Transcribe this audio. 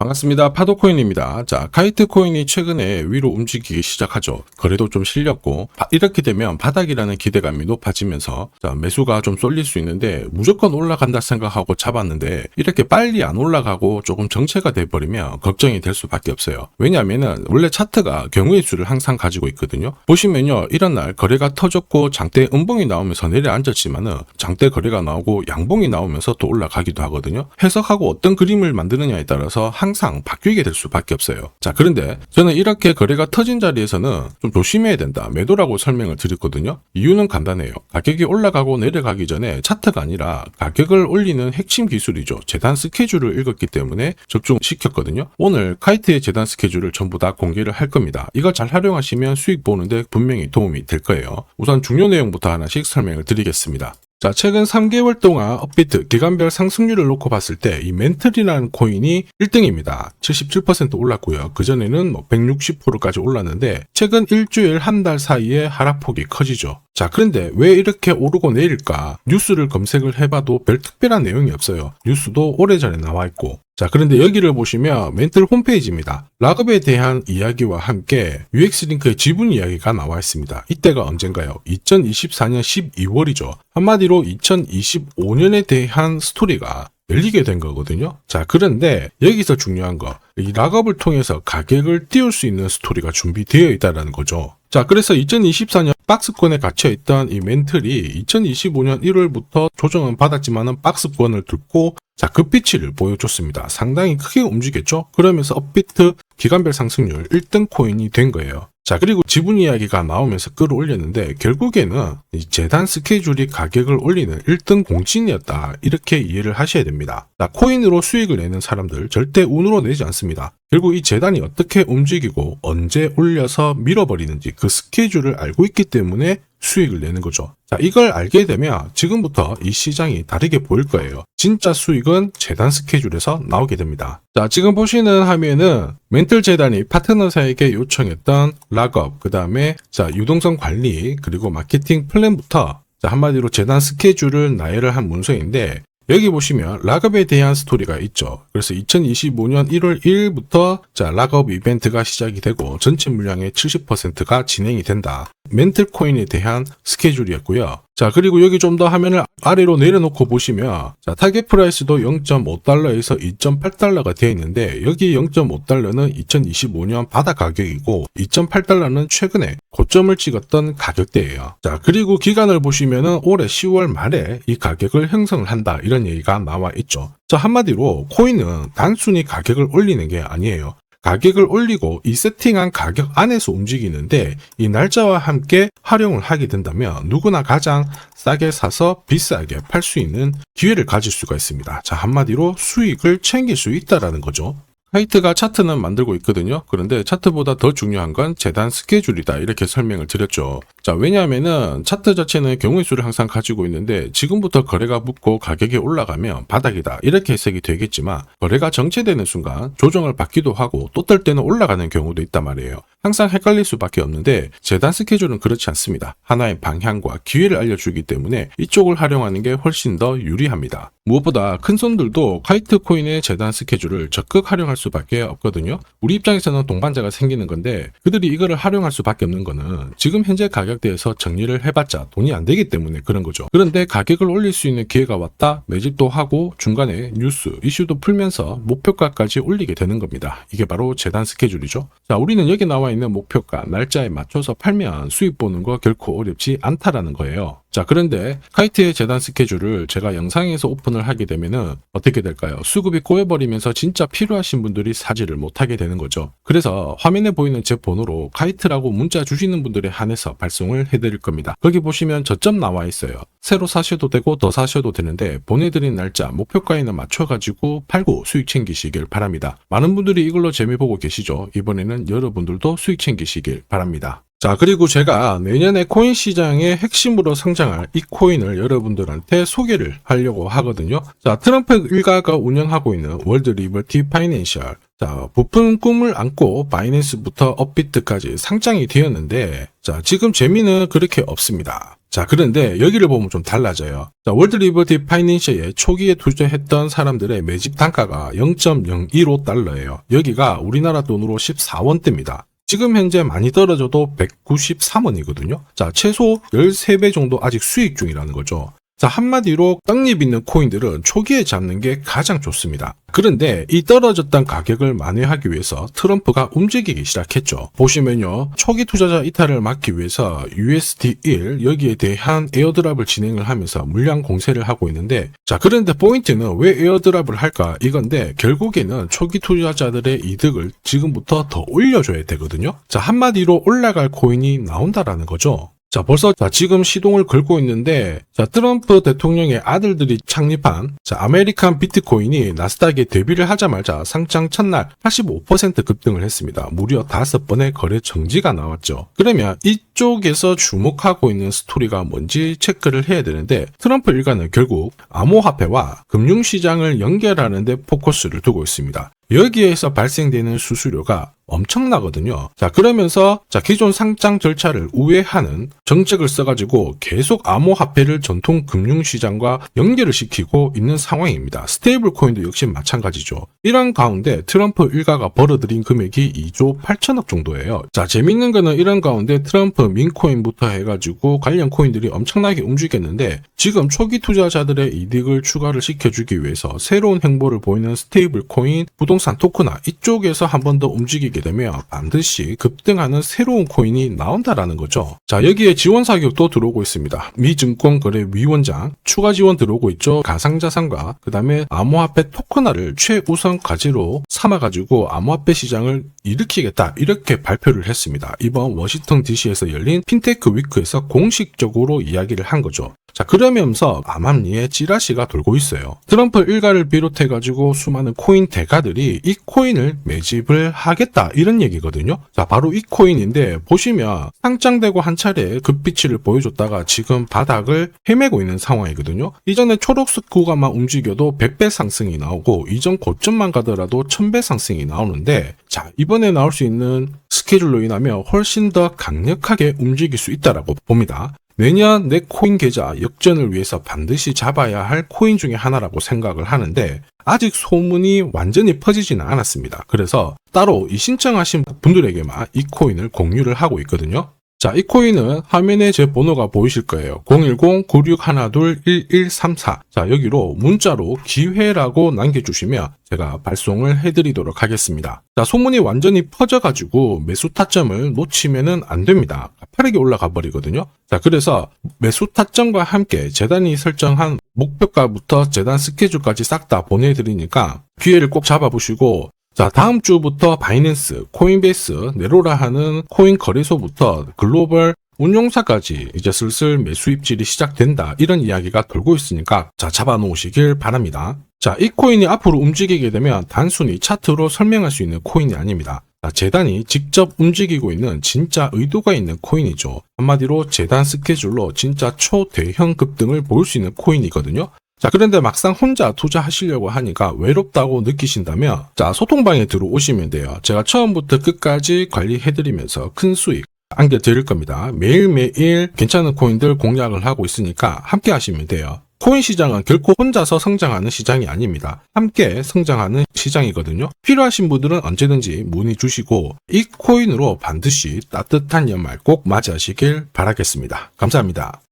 반갑습니다. 파도코인입니다. 자, 카이트 코인이 최근에 위로 움직이기 시작하죠. 거래도 좀 실렸고, 이렇게 되면 바닥이라는 기대감이 높아지면서 매수가 좀 쏠릴 수 있는데 무조건 올라간다 생각하고 잡았는데 이렇게 빨리 안 올라가고 조금 정체가 돼버리면 걱정이 될 수밖에 없어요. 왜냐하면은 원래 차트가 경우의 수를 항상 가지고 있거든요. 보시면요, 이런 날 거래가 터졌고 장대 음봉이 나오면서 내려앉았지만은 장대 거래가 나오고 양봉이 나오면서 또 올라가기도 하거든요. 해석하고 어떤 그림을 만드느냐에 따라서 항상 바뀌게 될 수밖에 없어요. 자, 그런데 저는 이렇게 거래가 터진 자리에서는 좀 조심해야 된다, 매도라고 설명을 드렸거든요. 이유는 간단해요. 가격이 올라가고 내려가기 전에 차트가 아니라 가격을 올리는 핵심 기술이죠. 재단 스케줄을 읽었기 때문에 적중시켰거든요. 오늘 카이트의 재단 스케줄을 전부 다 공개를 할 겁니다. 이걸 잘 활용하시면 수익 보는데 분명히 도움이 될 거예요. 우선 중요 내용부터 하나씩 설명을 드리겠습니다. 자, 최근 3개월 동안 업비트 기간별 상승률을 놓고 봤을 때 이 멘틀이라는 코인이 1등입니다. 77% 올랐고요. 그전에는 160%까지 올랐는데 최근 일주일 한 달 사이에 하락폭이 커지죠. 자, 그런데 왜 이렇게 오르고 내릴까? 뉴스를 검색을 해봐도 별 특별한 내용이 없어요. 뉴스도 오래전에 나와 있고. 자, 그런데 여기를 보시면 멘틀 홈페이지입니다. 락업에 대한 이야기와 함께 UX링크의 지분 이야기가 나와 있습니다. 이때가 언젠가요? 2024년 12월이죠. 한마디로 2025년에 대한 스토리가 열리게 된 거거든요. 자, 그런데 여기서 중요한 거, 이 락업을 통해서 가격을 띄울 수 있는 스토리가 준비되어 있다는 거죠. 자, 그래서 2024년 박스권에 갇혀있던 이 멘틀이 2025년 1월부터 조정은 받았지만은 박스권을 뚫고 자, 급비치를 보여줬습니다. 상당히 크게 움직였죠? 그러면서 업비트 기간별 상승률 1등 코인이 된 거예요. 자, 그리고 지분 이야기가 나오면서 끌어올렸는데 결국에는 이 재단 스케줄이 가격을 올리는 1등 공신이었다, 이렇게 이해를 하셔야 됩니다. 자, 코인으로 수익을 내는 사람들 절대 운으로 내지 않습니다. 결국 이 재단이 어떻게 움직이고 언제 올려서 밀어버리는지 그 스케줄을 알고 있기 때문에 수익을 내는 거죠. 자, 이걸 알게 되면 지금부터 이 시장이 다르게 보일 거예요. 진짜 수익은 재단 스케줄에서 나오게 됩니다. 자, 지금 보시는 화면은 멘틀 재단이 파트너사에게 요청했던 락업, 그 다음에 유동성 관리, 그리고 마케팅 플랜부터 한마디로 재단 스케줄을 나열을 한 문서인데, 여기 보시면 락업에 대한 스토리가 있죠. 그래서 2025년 1월 1일부터 락업 이벤트가 시작이 되고 전체 물량의 70%가 진행이 된다. 멘틀 코인에 대한 스케줄이었고요. 자, 그리고 여기 좀 더 화면을 아래로 내려놓고 보시면 타겟 프라이스도 0.5달러에서 2.8달러가 되어 있는데, 여기 0.5달러는 2025년 바닥 가격이고 2.8달러는 최근에 고점을 찍었던 가격대예요. 자, 그리고 기간을 보시면은 올해 10월 말에 이 가격을 형성을 한다, 이런 얘기가 나와 있죠. 자, 한마디로 코인은 단순히 가격을 올리는 게 아니에요. 가격을 올리고 이 세팅한 가격 안에서 움직이는데, 이 날짜와 함께 활용을 하게 된다면 누구나 가장 싸게 사서 비싸게 팔 수 있는 기회를 가질 수가 있습니다. 자, 한마디로 수익을 챙길 수 있다라는 거죠. 카이트가 차트는 만들고 있거든요. 그런데 차트보다 더 중요한 건 재단 스케줄이다, 이렇게 설명을 드렸죠. 자, 왜냐하면은 차트 자체는 경우의 수를 항상 가지고 있는데 지금부터 거래가 붙고 가격이 올라가면 바닥이다, 이렇게 해석이 되겠지만 거래가 정체되는 순간 조정을 받기도 하고 또 뜰 때는 올라가는 경우도 있단 말이에요. 항상 헷갈릴 수밖에 없는데 재단 스케줄은 그렇지 않습니다. 하나의 방향과 기회를 알려주기 때문에 이쪽을 활용하는 게 훨씬 더 유리합니다. 무엇보다 큰 손들도 카이트 코인의 재단 스케줄을 적극 활용할 수밖에 없거든요. 우리 입장에서는 동반자가 생기는 건데 그들이 이거를 활용할 수밖에 없는 거는 지금 현재 가격대에서 정리를 해봤자 돈이 안 되기 때문에 그런 거죠. 그런데 가격을 올릴 수 있는 기회가 왔다, 매집도 하고 중간에 뉴스, 이슈도 풀면서 목표가까지 올리게 되는 겁니다. 이게 바로 재단 스케줄이죠. 자, 우리는 여기 나와 있는 목표가 날짜에 맞춰서 팔면 수익 보는 거 결코 어렵지 않다라는 거예요. 자, 그런데 카이트의 재단 스케줄을 제가 영상에서 오픈을 하게 되면은 어떻게 될까요? 수급이 꼬여버리면서 진짜 필요하신 분들이 사지를 못하게 되는 거죠. 그래서 화면에 보이는 제 번호로 카이트라고 문자 주시는 분들에 한해서 발송을 해드릴 겁니다. 거기 보시면 저점 나와 있어요. 새로 사셔도 되고 더 사셔도 되는데 보내드린 날짜 목표가에는 맞춰가지고 팔고 수익 챙기시길 바랍니다. 많은 분들이 이걸로 재미 보고 계시죠. 이번에는 여러분들도 수익 챙기시길 바랍니다. 자, 그리고 제가 내년에 코인 시장의 핵심으로 성장할 이 코인을 여러분들한테 소개를 하려고 하거든요. 자, 트럼프 일가가 운영하고 있는 월드 리버티 파이낸셜, 자, 부푼 꿈을 안고 바이낸스부터 업비트까지 상장이 되었는데, 자, 지금 재미는 그렇게 없습니다. 자, 그런데 여기를 보면 좀 달라져요. 자, 월드 리버티 파이낸셜에 초기에 투자했던 사람들의 매집 단가가 0.015달러예요. 여기가 우리나라 돈으로 14원대입니다. 지금 현재 많이 떨어져도 193원이거든요. 자, 최소 13배 정도 아직 수익 중이라는 거죠. 자, 한마디로 떡잎 있는 코인들은 초기에 잡는 게 가장 좋습니다. 그런데 이 떨어졌던 가격을 만회하기 위해서 트럼프가 움직이기 시작했죠. 보시면요, 초기 투자자 이탈을 막기 위해서 USD1 여기에 대한 에어드랍을 진행을 하면서 물량 공세를 하고 있는데, 자, 그런데 포인트는 왜 에어드랍을 할까 이건데, 결국에는 초기 투자자들의 이득을 지금부터 더 올려줘야 되거든요. 자, 한마디로 올라갈 코인이 나온다라는 거죠. 자, 벌써 지금 시동을 걸고 있는데, 자, 트럼프 대통령의 아들들이 창립한 아메리칸 비트코인이 나스닥에 데뷔를 하자마자 상장 첫날 85% 급등을 했습니다. 무려 5번의 거래 정지가 나왔죠. 그러면 이쪽에서 주목하고 있는 스토리가 뭔지 체크를 해야 되는데, 트럼프 일가는 결국 암호화폐와 금융시장을 연결하는 데 포커스를 두고 있습니다. 여기에서 발생되는 수수료가 엄청나거든요. 자, 그러면서 기존 상장 절차를 우회하는 정책을 써가지고 계속 암호화폐를 전통 금융시장과 연결을 시키고 있는 상황입니다. 스테이블 코인도 역시 마찬가지죠. 이런 가운데 트럼프 일가가 벌어들인 금액이 2조 8천억 정도예요. 자, 재밌는 거는 이런 가운데 트럼프 민코인부터 해가지고 관련 코인들이 엄청나게 움직였는데, 지금 초기 투자자들의 이득을 추가를 시켜주기 위해서 새로운 행보를 보이는 스테이블 코인, 부동산 토크나 이쪽에서 한 번 더 움직이게 되면 반드시 급등하는 새로운 코인이 나온다라는 거죠. 자, 여기에 지원 사격도 들어오고 있습니다. 미 증권거래위원장 추가 지원 들어오고 있죠. 가상자산과 그 다음에 암호화폐 토큰화를 최우선 과제로 삼아가지고 암호화폐 시장을 일으키겠다, 이렇게 발표를 했습니다. 이번 워싱턴 DC에서 열린 핀테크 위크에서 공식적으로 이야기를 한 거죠. 자, 그러면서 암암리에 찌라시가 돌고 있어요. 트럼프 일가를 비롯해가지고 수많은 코인 대가들이 이 코인을 매집을 하겠다, 이런 얘기거든요. 자, 바로 이 코인인데, 보시면 상장되고 한 차례 급비치를 보여줬다가 지금 바닥을 헤매고 있는 상황이거든요. 이전에 초록색 구간만 움직여도 100배 상승이 나오고, 이전 고점만 가더라도 1000배 상승이 나오는데, 자, 이번에 나올 수 있는 스케줄로 인하면 훨씬 더 강력하게 움직일 수 있다라고 봅니다. 내년 내 코인 계좌 역전을 위해서 반드시 잡아야 할 코인 중에 하나라고 생각을 하는데, 아직 소문이 완전히 퍼지지는 않았습니다. 그래서 따로 이 신청하신 분들에게만 이 코인을 공유를 하고 있거든요. 자, 이 코인은 화면에 제 번호가 보이실 거예요. 010-9612-1134. 자, 여기로 문자로 기회라고 남겨주시면 제가 발송을 해드리도록 하겠습니다. 자, 소문이 완전히 퍼져가지고 매수 타점을 놓치면은 안 됩니다. 빠르게 올라가 버리거든요. 자, 그래서 매수 타점과 함께 재단이 설정한 목표가부터 재단 스케줄까지 싹 다 보내드리니까 기회를 꼭 잡아보시고, 자, 다음 주부터 바이낸스, 코인베이스, 네로라 하는 코인 거래소부터 글로벌 운용사까지 이제 슬슬 매수 입질이 시작된다, 이런 이야기가 돌고 있으니까 자, 잡아놓으시길 바랍니다. 자, 이 코인이 앞으로 움직이게 되면 단순히 차트로 설명할 수 있는 코인이 아닙니다. 자, 재단이 직접 움직이고 있는 진짜 의도가 있는 코인이죠. 한마디로 재단 스케줄로 진짜 초대형 급등을 보일 수 있는 코인이거든요. 자, 그런데 막상 혼자 투자하시려고 하니까 외롭다고 느끼신다면, 자, 소통방에 들어오시면 돼요. 제가 처음부터 끝까지 관리해드리면서 큰 수익 안겨드릴 겁니다. 매일매일 괜찮은 코인들 공략을 하고 있으니까 함께 하시면 돼요. 코인 시장은 결코 혼자서 성장하는 시장이 아닙니다. 함께 성장하는 시장이거든요. 필요하신 분들은 언제든지 문의 주시고, 이 코인으로 반드시 따뜻한 연말 꼭 맞이하시길 바라겠습니다. 감사합니다.